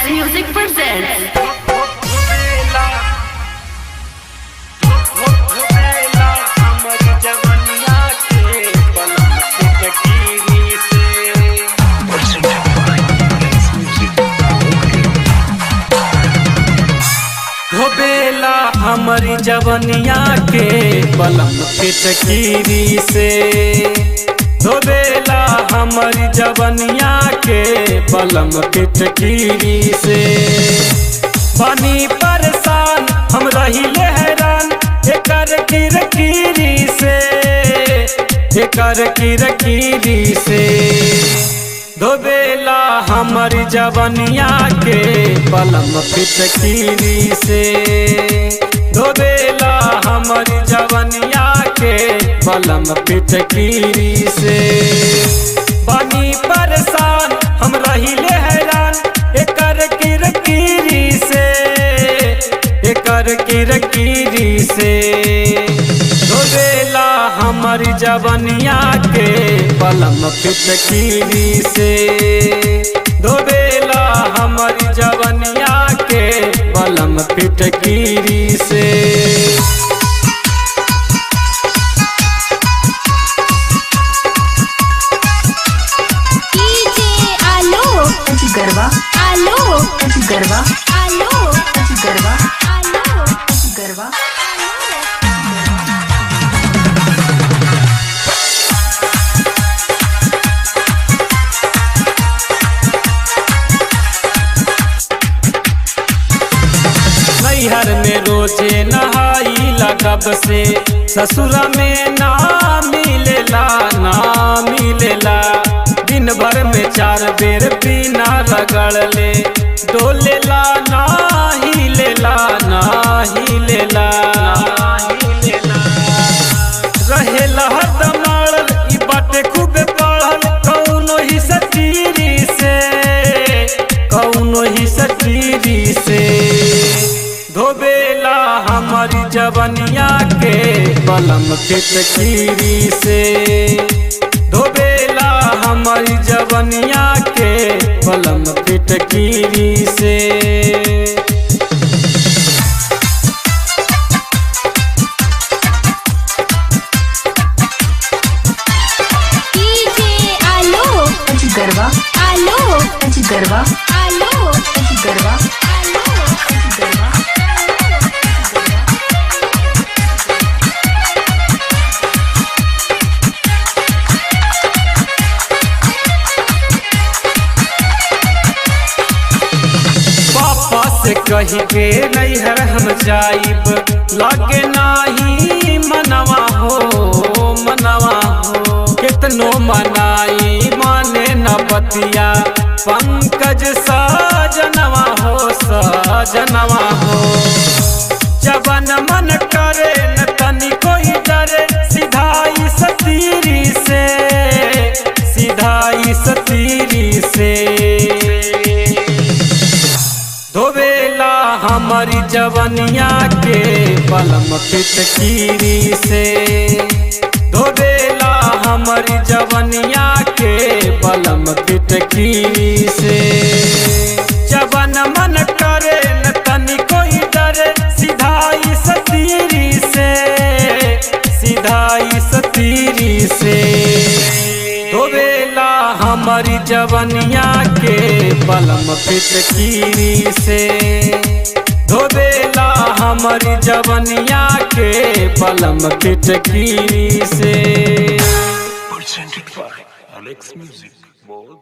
Music presents. धोबेला हमारी जवनिया के बलम के टकीरी से, धोबेला हमारी जवनिया के बलम के टकीरी से। बनी परेशान हम रहिले हैरान एकर किरकिरी से, एकर किरकिरी से। धोबेला हमारी जवनिया के बलम फिटकीरी से, धोबेला हमारी जवनिया के बलम फिटकीरी से। बनी परेशान हम रहिले हैरान एकर किरकिरी से, एकर किरकिरी से। धोबेला हमारी जवनिया के बलम फिटकीरी से, धोबेला हमारी जवनिया के बलम फिटकीरी से। गरबा आलो गरबा आलो गरबा आलो गरबा। नैहर में रोजे नहाई लगब से, ससुरा में ना मिलेला ना मिलेला। दिन भर में 4 बेर पीना रगड़ ले, डोलेला ना हिलेला ना हिलेला। रहेला हरदम अड़ल ई बाटे खूब पढ़ल कौनो ही सतीरी से, कौनो ही सतीरी से। धोबेला हमारी जवनिया के बलम फिटकीरी से, धोबेला हमारी जवनिया के बलम फिटकीरी से। गरबा आलो गरबा आलो गरबा आलो गरबा। पापा से कही के नैहर हम जाइब, लागे नाही मनवा हो मनवा हो। कितनो मनाई माने न बतिया, पंकज सजनवा हो सजनवा हो। जवन मन करे न तनी कोई डरे, सीधाई सतीरी से, सीधाई सतीरी से। धोबेला हमारी जवनिया के बलम फिटकीरी से, धोबेला हमारी जवनिया के बलम फिटकीरी से। जवन मन करे न तनी कोई डरे, सीधाई सतीरी से, सीधाई सतीरी से। धोबेला हमारी जवनिया के बलम फिटकीरी से, धोबेला हमारी जवनिया के बलम फिटकीरी से। Presented by Alex Music, Bold